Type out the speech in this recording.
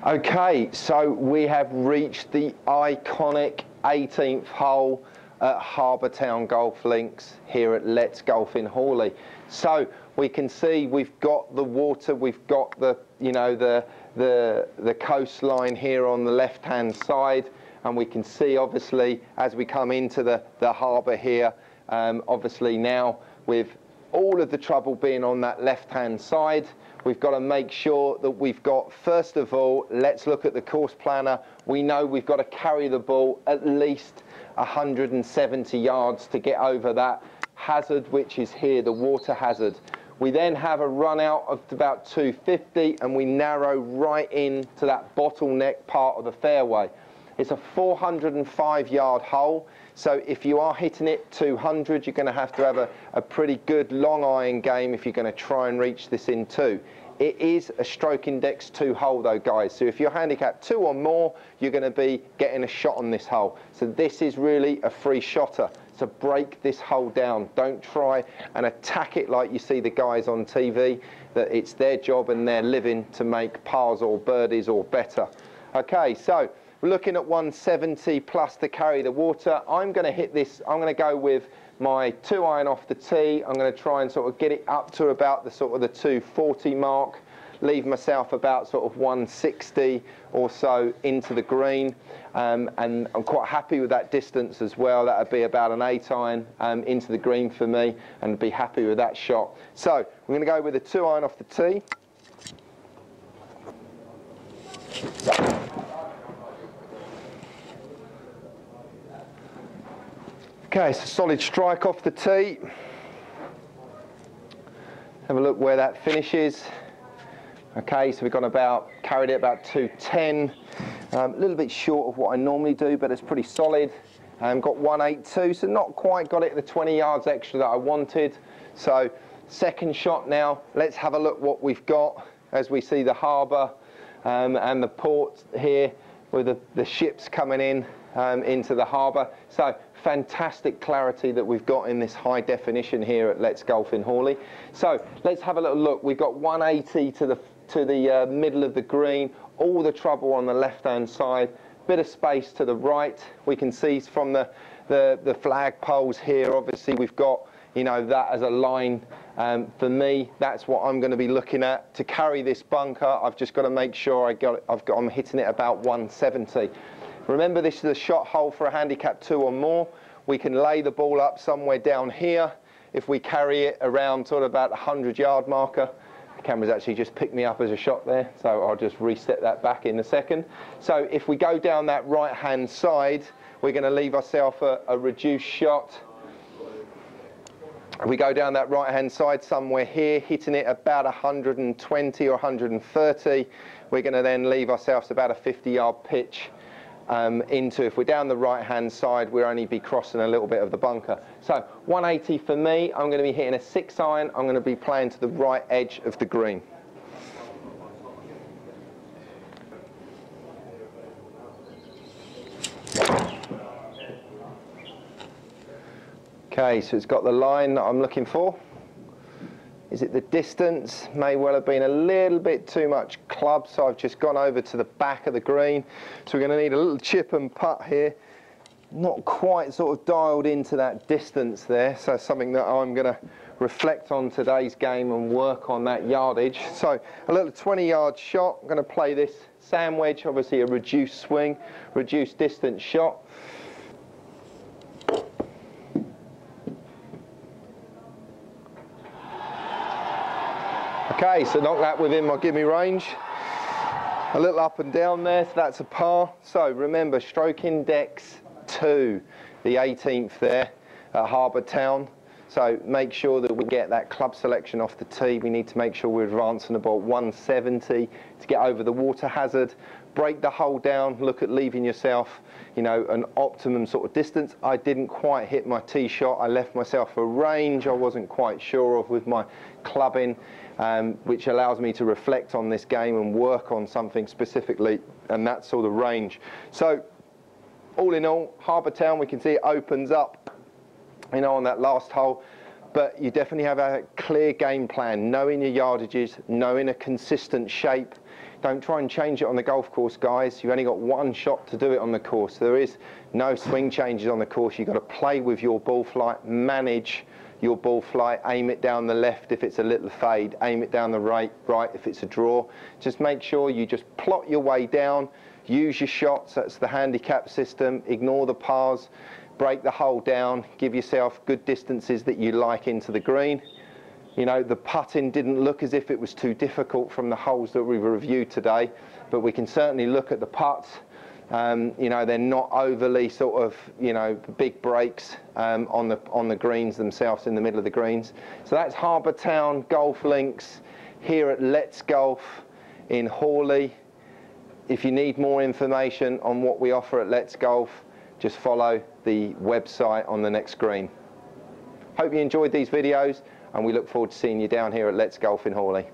Okay, so we have reached the iconic 18th hole at Harbour Town Golf Links here at Let's Golf in Hawley. So we can see we've got the water, we've got the, you know, the coastline here on the left-hand side, and we can see obviously as we come into the harbour here, obviously now with all of the trouble being on that left-hand side, we've got to make sure that we've got, first of all, let's look at the course planner. We know we've got to carry the ball at least 170 yards to get over that hazard, which is here, the water hazard. We then have a run out of about 250, and we narrow right into that bottleneck part of the fairway. It's a 405-yard hole, so if you are hitting it 200, you're going to have a pretty good long iron game if you're going to try and reach this in 2. It is a stroke index 2 hole though, guys, so if you're handicapped 2 or more, you're going to be getting a shot on this hole. So this is really a free shotter. So break this hole down. Don't try and attack it like you see the guys on TV, that it's their job and they're living to make pars or birdies or better. Okay, so we're looking at 170 plus to carry the water. I'm going to hit this, I'm going to go with my 2 iron off the tee. I'm going to try and sort of get it up to about the sort of the 240 mark, leave myself about sort of 160 or so into the green, and I'm quite happy with that distance as well. That would be about an 8 iron into the green for me, and be happy with that shot. So we're going to go with a 2 iron off the tee. Okay, so solid strike off the tee. Have a look where that finishes. Okay, so we've gone about, carried it about 210. A little bit short of what I normally do, but it's pretty solid. Got 182, so not quite got it the 20 yards extra that I wanted. So second shot now, let's have a look what we've got as we see the harbour and the port here with the ships coming in into the harbour. So fantastic clarity that we've got in this high definition here at Let's Golf in Hawley. So let's have a little look. We've got 180 to the middle of the green, all the trouble on the left-hand side, bit of space to the right. We can see from the flag poles here, obviously we've got, you know, that as a line. For me, that's what I'm going to be looking at. To carry this bunker, I've just got to make sure I'm hitting it about 170. Remember, this is a shot hole for a handicap 2 or more. We can lay the ball up somewhere down here. If we carry it around sort of about the 100-yard marker, the camera's actually just picked me up as a shot there, so I'll just reset that back in a second. So if we go down that right-hand side, we're going to leave ourselves a reduced shot. If we go down that right-hand side somewhere here, hitting it about 120 or 130, we're going to then leave ourselves about a 50-yard pitch into, if we're down the right-hand side, we'll only be crossing a little bit of the bunker. So 180 for me, I'm going to be hitting a 6 iron, I'm going to be playing to the right edge of the green. Okay, so it's got the line that I'm looking for. Is it the distance? May well have been a little bit too much club, so I've just gone over to the back of the green. So we're going to need a little chip and putt here. Not quite sort of dialed into that distance there, so something that I'm going to reflect on today's game and work on that yardage. So a little 20-yard shot. I'm going to play this sand wedge, obviously a reduced swing, reduced distance shot. Okay, so knock that within my gimme range. A little up and down there, so that's a par. So remember, stroke index 2, the 18th there at Harbour Town. So make sure that we get that club selection off the tee. We need to make sure we're advancing about 170 to get over the water hazard. Break the hole down, look at leaving yourself, you know, an optimum sort of distance. I didn't quite hit my tee shot. I left myself a range I wasn't quite sure of with my clubbing, which allows me to reflect on this game and work on something specifically, and that's sort of range. So all in all, Harbour Town, we can see it opens up, you know, on that last hole. But you definitely have a clear game plan, knowing your yardages, knowing a consistent shape. Don't try and change it on the golf course, guys. You've only got one shot to do it on the course. There is no swing changes on the course. You've got to play with your ball flight, manage your ball flight, aim it down the left if it's a little fade, aim it down the right if it's a draw. Just make sure you just plot your way down, use your shots, that's the handicap system, ignore the pars, break the hole down, give yourself good distances that you like into the green. You know, the putting didn't look as if it was too difficult from the holes that we reviewed today, but we can certainly look at the putts. You know, they're not overly sort of, you know, big breaks on the greens themselves, in the middle of the greens. So that's Harbour Town Golf Links here at Let's Golf in Hawley. If you need more information on what we offer at Let's Golf, just follow the website on the next screen. Hope you enjoyed these videos, and we look forward to seeing you down here at Let's Golf in Hawley.